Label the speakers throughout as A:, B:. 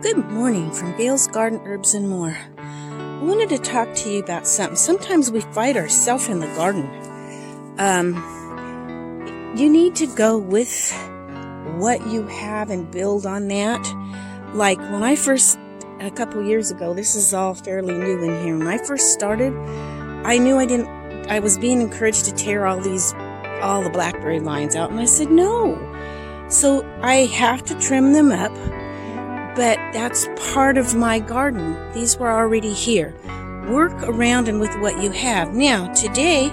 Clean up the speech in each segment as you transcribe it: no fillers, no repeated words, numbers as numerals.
A: Good morning from Gail's Garden Herbs and More. I wanted to talk to you about something. Sometimes we fight ourselves in the garden. You need to go with what you have and build on that. Like when I first, a couple years ago, this is all fairly new in here. When I first started, I knew I was being encouraged to tear all the blackberry lines out. And I said, no. So I have to trim them up. But that's part of my garden. These were already here. Work around and with what you have. Now, today,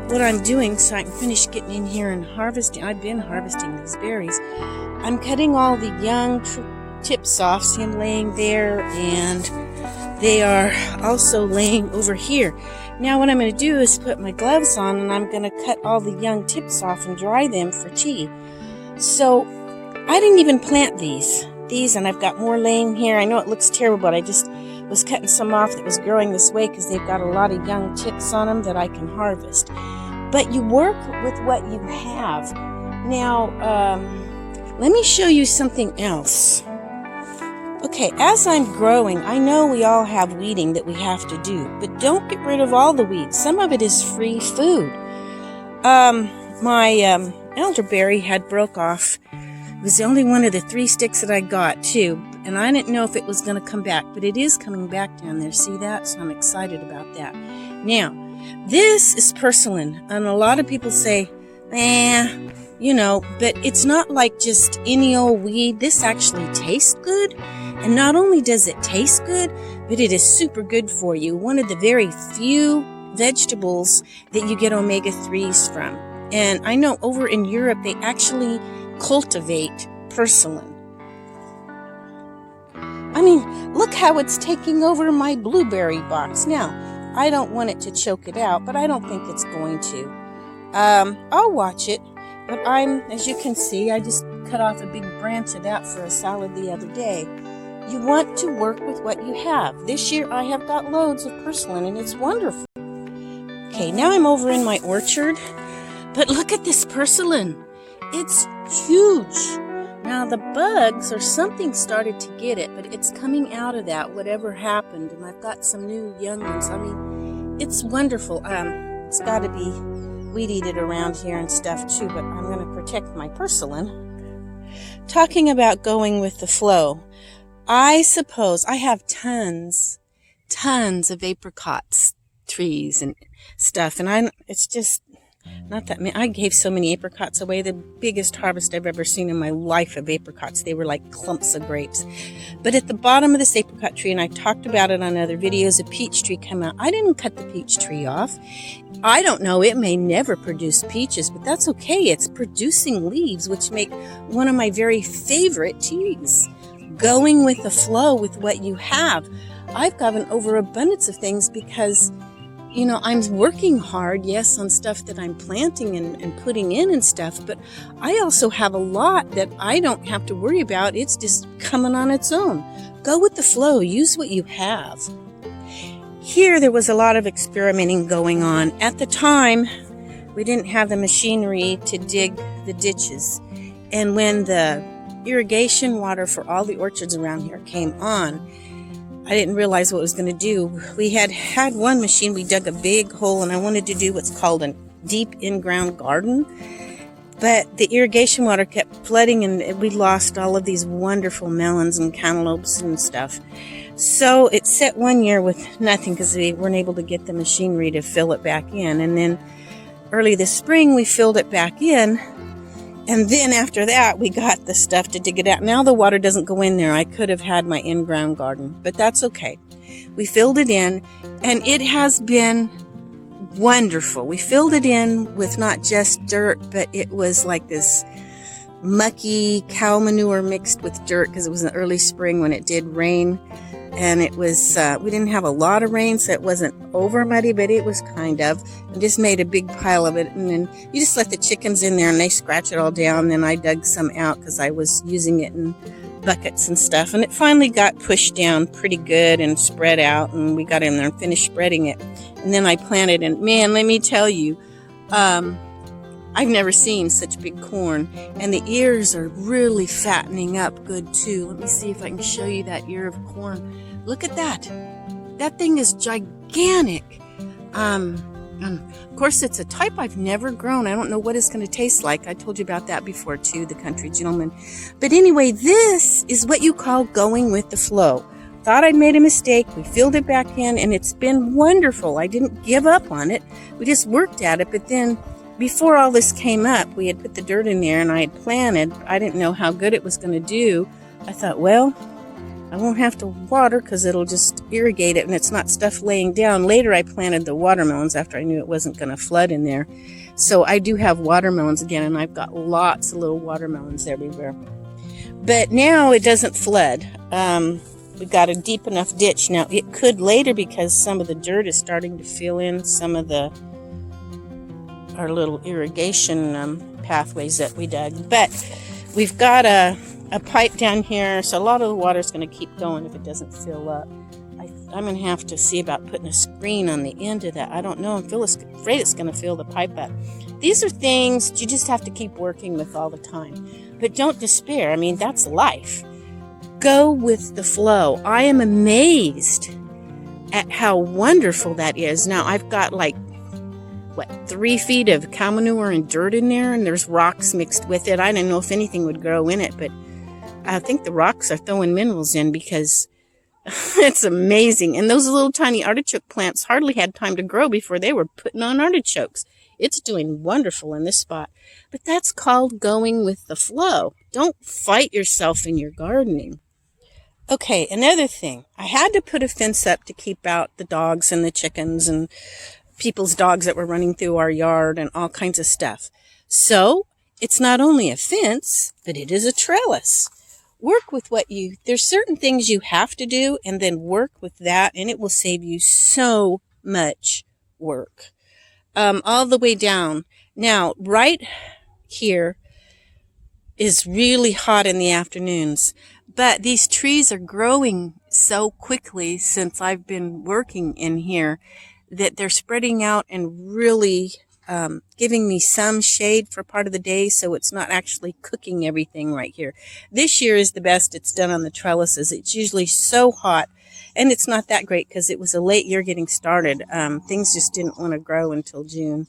A: what I'm doing, so I can finish getting in here and harvesting, I've been harvesting these berries. I'm cutting all the young tips off, see them laying there, and they are also laying over here. Now, what I'm going to do is put my gloves on, and I'm going to cut all the young tips off and dry them for tea. So, I didn't even plant these, and I've got more laying here. I know it looks terrible, but I just was cutting some off that was growing this way because they've got a lot of young tips on them that I can harvest. But you work with what you have. Now, let me show you something else. Okay, as I'm growing, I know we all have weeding that we have to do, but don't get rid of all the weeds. Some of it is free food. My elderberry had broke off. It was the only one of the 3 sticks that I got, too. And I didn't know if it was going to come back, but it is coming back down there. See that? So I'm excited about that. Now, this is purslane. And a lot of people say, but it's not like just any old weed. This actually tastes good. And not only does it taste good, but it is super good for you. One of the very few vegetables that you get omega-3s from. And I know over in Europe, they actually cultivate purslane. I mean, look how it's taking over my blueberry box. Now, I don't want it to choke it out, but I don't think it's going to. I'll watch it, but as you can see, I just cut off a big branch of that for a salad the other day. You want to work with what you have. This year, I have got loads of purslane, and it's wonderful. Okay, now I'm over in my orchard, but look at this purslane. It's huge. Now the bugs or something started to get it, but it's coming out of that, whatever happened. And I've got some new young ones. I mean, it's wonderful. It's got to be weed-eated around here and stuff too, but I'm going to protect my purslane. Talking about going with the flow, I suppose I have tons of apricots trees and stuff, and it's just not that many. I gave so many apricots away. The biggest harvest I've ever seen in my life of apricots. They were like clumps of grapes. But at the bottom of this apricot tree, and I talked about it on other videos, a peach tree came out. I didn't cut the peach tree off. I don't know. It may never produce peaches, but that's okay. It's producing leaves, which make one of my very favorite teas. Going with the flow with what you have. I've got an overabundance of things because I'm working hard, yes, on stuff that I'm planting and putting in and stuff, but I also have a lot that I don't have to worry about. It's just coming on its own. Go with the flow. Use what you have. Here, there was a lot of experimenting going on. At the time, we didn't have the machinery to dig the ditches. And when the irrigation water for all the orchards around here came on, I didn't realize what it was going to do. We had one machine. We dug a big hole, and I wanted to do what's called a deep in-ground garden. But the irrigation water kept flooding, and we lost all of these wonderful melons and cantaloupes and stuff. So it set one year with nothing because we weren't able to get the machinery to fill it back in. And then early this spring, we filled it back in. And then after that, we got the stuff to dig it out. Now the water doesn't go in there. I could have had my in-ground garden, but that's okay. We filled it in, and it has been wonderful. We filled it in with not just dirt, but it was like this mucky cow manure mixed with dirt because it was in the early spring when it did rain. And it was, we didn't have a lot of rain, so it wasn't over muddy, but it was kind of. And just made a big pile of it. And then you just let the chickens in there and they scratch it all down. Then I dug some out because I was using it in buckets and stuff. And it finally got pushed down pretty good and spread out. And we got in there and finished spreading it. And then I planted. And man, let me tell you, I've never seen such big corn. And the ears are really fattening up good too. Let me see if I can show you that ear of corn. Look at that. That thing is gigantic. Of course, it's a type I've never grown. I don't know what it's going to taste like. I told you about that before too, the country gentleman. But anyway, this is what you call going with the flow. Thought I'd made a mistake. We filled it back in, and it's been wonderful. I didn't give up on it. We just worked at it. But then before all this came up, we had put the dirt in there, and I had planted. I didn't know how good it was going to do. I thought, well, I won't have to water because it'll just irrigate it, and it's not stuff laying down. Later, I planted the watermelons after I knew it wasn't going to flood in there. So I do have watermelons again, and I've got lots of little watermelons everywhere. But now it doesn't flood. We've got a deep enough ditch. Now, it could later because some of the dirt is starting to fill in some of our little irrigation pathways that we dug. But we've got a pipe down here, so a lot of the water is going to keep going if it doesn't fill up. I'm going to have to see about putting a screen on the end of that. I don't know. I'm afraid it's going to fill the pipe up. These are things you just have to keep working with all the time. But don't despair. I mean, that's life. Go with the flow. I am amazed at how wonderful that is. Now, I've got 3 feet of cow manure and dirt in there, and there's rocks mixed with it. I didn't know if anything would grow in it, but I think the rocks are throwing minerals in because it's amazing. And those little tiny artichoke plants hardly had time to grow before they were putting on artichokes. It's doing wonderful in this spot. But that's called going with the flow. Don't fight yourself in your gardening. Okay, another thing. I had to put a fence up to keep out the dogs and the chickens and people's dogs that were running through our yard and all kinds of stuff. So it's not only a fence, but it is a trellis. Work with there's certain things you have to do, and then work with that, and it will save you so much work. All the way down. Now, right here is really hot in the afternoons, but these trees are growing so quickly since I've been working in here that they're spreading out and really giving me some shade for part of the day, so it's not actually cooking everything right here. This year is the best it's done on the trellises. It's usually so hot, and it's not that great because it was a late year getting started. Things just didn't want to grow until June.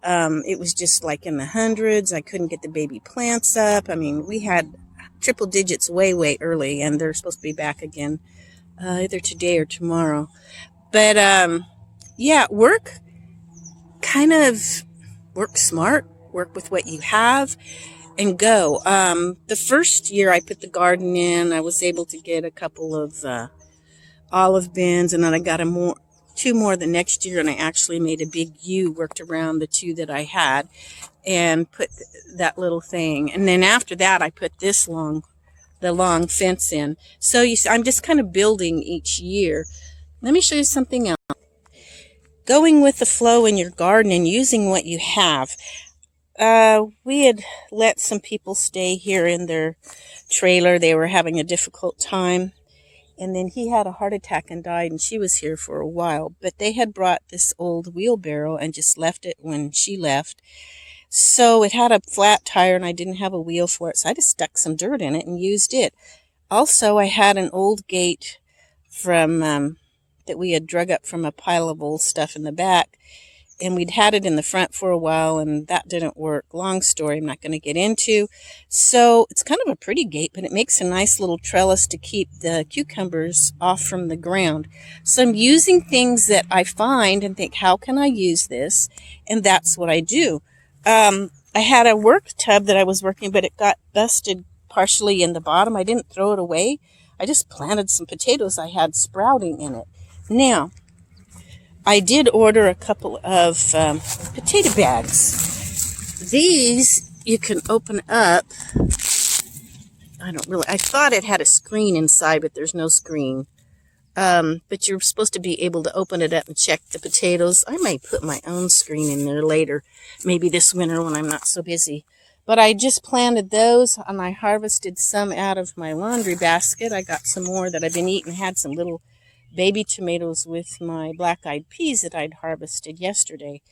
A: It was just like in the hundreds. I couldn't get the baby plants up. I mean, we had triple digits way early, and they're supposed to be back again either today or tomorrow. But yeah, work smart, work with what you have, and go. The first year I put the garden in, I was able to get a couple of olive bins, and then I got two more the next year, and I actually made a big U, worked around the 2 that I had, and put that little thing. And then after that, I put the long fence in. So you see, I'm just kind of building each year. Let me show you something else. Going with the flow in your garden and using what you have. We had let some people stay here in their trailer. They were having a difficult time. And then he had a heart attack and died, and she was here for a while. But they had brought this old wheelbarrow and just left it when she left. So it had a flat tire, and I didn't have a wheel for it. So I just stuck some dirt in it and used it. Also, I had an old gate from that we had drug up from a pile of old stuff in the back. And we'd had it in the front for a while, and that didn't work. Long story I'm not going to get into. So it's kind of a pretty gate, but it makes a nice little trellis to keep the cucumbers off from the ground. So I'm using things that I find and think, how can I use this? And that's what I do. I had a work tub that I was working, but it got busted partially in the bottom. I didn't throw it away. I just planted some potatoes I had sprouting in it. Now, I did order a couple of potato bags. These you can open up. I thought it had a screen inside, but there's no screen. But you're supposed to be able to open it up and check the potatoes. I might put my own screen in there later, maybe this winter when I'm not so busy. But I just planted those, and I harvested some out of my laundry basket. I got some more that I've been eating. Had some little baby tomatoes with my black-eyed peas that I'd harvested yesterday.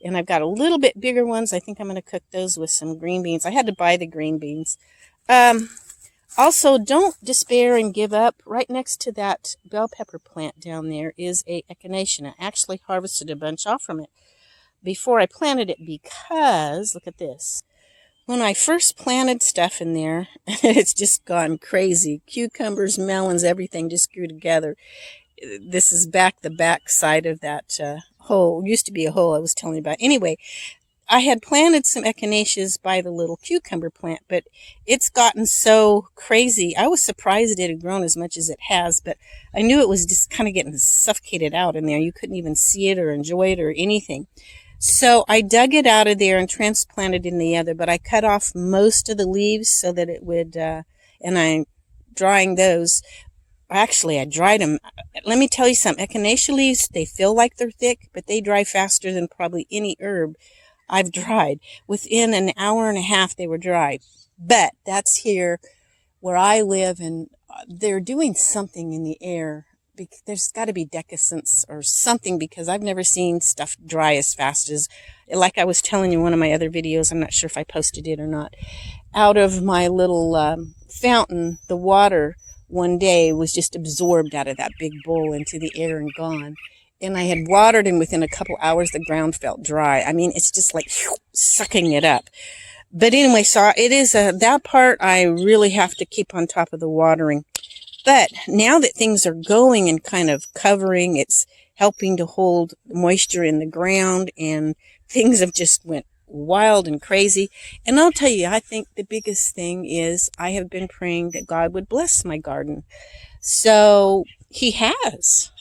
A: And I've got a little bit bigger ones. I think I'm going to cook those with some green beans. I had to buy the green beans. Also, don't despair and give up. Right next to that bell pepper plant down there is a echinacea. I actually harvested a bunch off from it before I planted it because, look at this. When I first planted stuff in there, it's just gone crazy. Cucumbers, melons, everything just grew together. This is the back side of that hole. It used to be a hole I was telling you about. Anyway, I had planted some echinaceas by the little cucumber plant, but it's gotten so crazy. I was surprised it had grown as much as it has, but I knew it was just kind of getting suffocated out in there. You couldn't even see it or enjoy it or anything. So I dug it out of there and transplanted in the other, but I cut off most of the leaves so that it would, and I'm drying those. Actually, I dried them. Let me tell you something. Echinacea leaves, they feel like they're thick, but they dry faster than probably any herb I've dried. Within an hour and a half, they were dried. But that's here where I live, and they're doing something in the air. There's got to be decusence or something, because I've never seen stuff dry as fast as, like I was telling you in one of my other videos, I'm not sure if I posted it or not, out of my little fountain, the water one day was just absorbed out of that big bowl into the air and gone. And I had watered, and within a couple hours, the ground felt dry. I mean, it's just like sucking it up. But anyway, so it is that part I really have to keep on top of the watering. But now that things are going and kind of covering, it's helping to hold moisture in the ground, and things have just went wild and crazy. And I'll tell you, I think the biggest thing is I have been praying that God would bless my garden. So He has.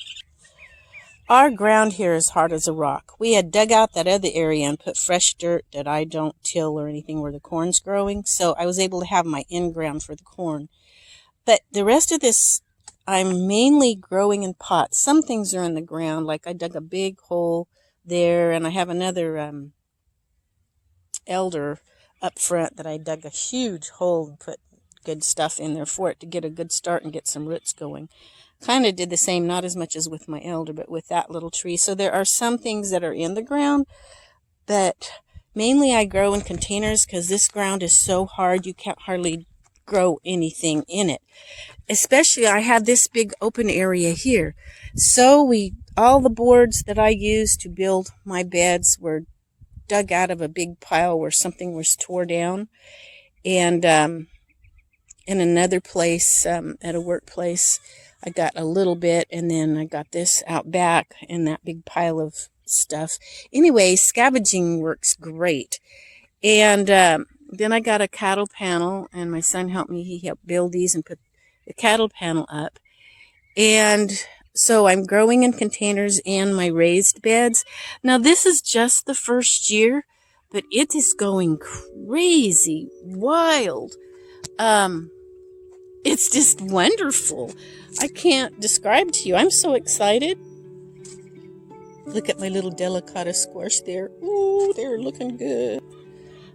A: Our ground here is hard as a rock. We had dug out that other area and put fresh dirt that I don't till or anything where the corn's growing. So I was able to have my in-ground for the corn. But the rest of this, I'm mainly growing in pots. Some things are in the ground, like I dug a big hole there, and I have another elder up front that I dug a huge hole and put good stuff in there for it to get a good start and get some roots going. Kind of did the same, not as much as with my elder, but with that little tree. So there are some things that are in the ground, but mainly I grow in containers because this ground is so hard you can't hardly grow anything in it. Especially I have this big open area here. So all the boards that I used to build my beds were dug out of a big pile where something was tore down. And in another place, at a workplace, I got a little bit, and then I got this out back in that big pile of stuff. Anyway, scavenging works great. And then I got a cattle panel, and my son helped me. He helped build these and put the cattle panel up. And so I'm growing in containers and my raised beds. Now, this is just the first year, but it is going crazy, wild. It's just wonderful. I can't describe to you. I'm so excited. Look at my little delicata squash there. Ooh, they're looking good.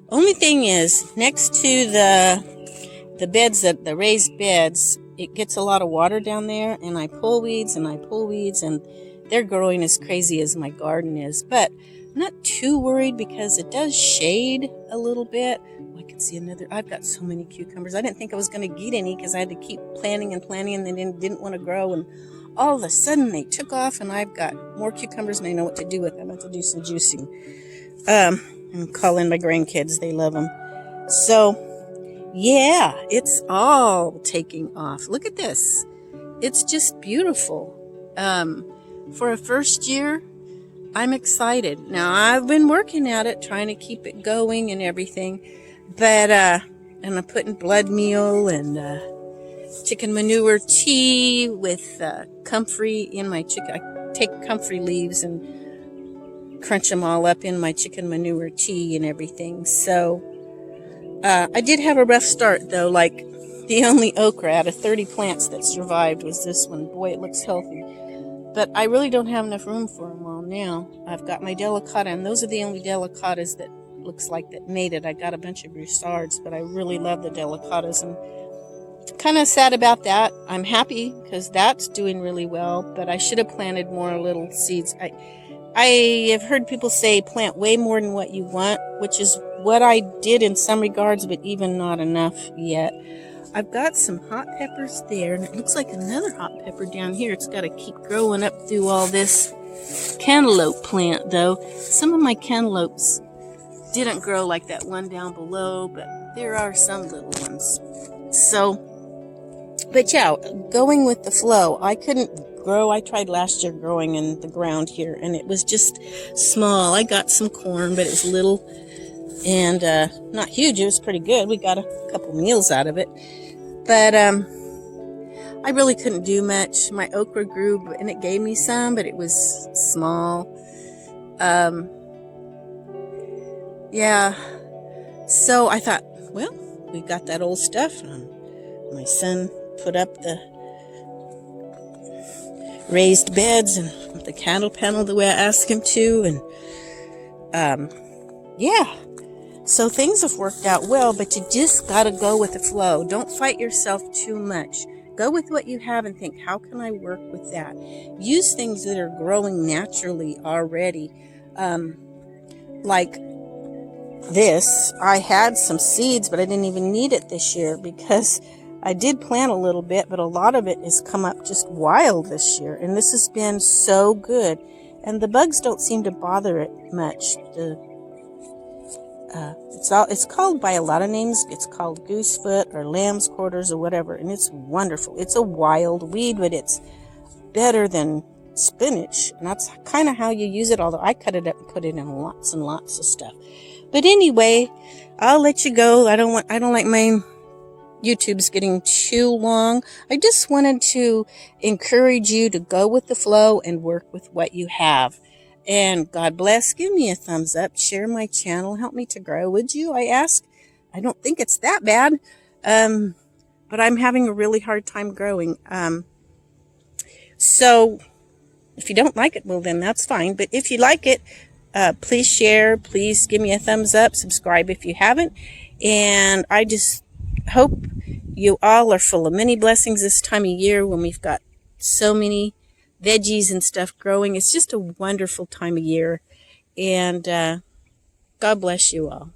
A: Only thing is, next to the beds, the raised beds, it gets a lot of water down there, and I pull weeds, and they're growing as crazy as my garden is. But I'm not too worried because it does shade a little bit. Oh, I can see another. I've got so many cucumbers. I didn't think I was going to get any because I had to keep planting, and they didn't want to grow. And all of a sudden, they took off, and I've got more cucumbers, and I know what to do with them. I have to do some juicing. And call in my grandkids. They love them. So, yeah, it's all taking off. Look at this. It's just beautiful. For a first year, I'm excited. Now, I've been working at it, trying to keep it going and everything. But, and I'm putting blood meal and chicken manure tea with comfrey in my chicken. I take comfrey leaves and crunch them all up in my chicken manure tea and everything. So I did have a rough start, though. Like, the only okra out of 30 plants that survived was this one. Boy, it looks healthy. But I really don't have enough room for them all now. I've got my delicata, and those are the only delicatas that looks like that made it. I got a bunch of broussards, but I really love the delicatas, and kind of sad about that. I'm happy because that's doing really well, but I should have planted more little seeds. I have heard people say plant way more than what you want, which is what I did in some regards, but even not enough yet. I've got some hot peppers there, and it looks like another hot pepper down here. It's got to keep growing up through all this cantaloupe plant, though. Some of my cantaloupes didn't grow like that one down below, but there are some little ones. So, but yeah, going with the flow. I couldn't grow. I tried last year growing in the ground here, and it was just small. I got some corn, but it was little and not huge. It was pretty good. We got a couple meals out of it. But I really couldn't do much. My okra grew, and it gave me some, but it was small. Yeah. So I thought, well, we got that old stuff. My son put up the raised beds and the candle panel the way I asked him to. And yeah. So things have worked out well, but you just got to go with the flow. Don't fight yourself too much. Go with what you have and think, how can I work with that? Use things that are growing naturally already. Like this, I had some seeds, but I didn't even need it this year because I did plant a little bit, but a lot of it has come up just wild this year. And this has been so good. And the bugs don't seem to bother it much. It's called by a lot of names. It's called goosefoot or lamb's quarters or whatever, and it's wonderful. It's a wild weed, but it's better than spinach, and that's kind of how you use it, although I cut it up and put it in lots and lots of stuff. But anyway, I'll let you go. I don't like my YouTube's getting too long. I just wanted to encourage you to go with the flow and work with what you have. And God bless. Give me a thumbs up. Share my channel. Help me to grow. Would you? I ask. I don't think it's that bad. But I'm having a really hard time growing. So if you don't like it, well, then that's fine. But if you like it, please share. Please give me a thumbs up. Subscribe if you haven't. And I just hope you all are full of many blessings this time of year when we've got so many veggies and stuff growing. It's just a wonderful time of year. And God bless you all.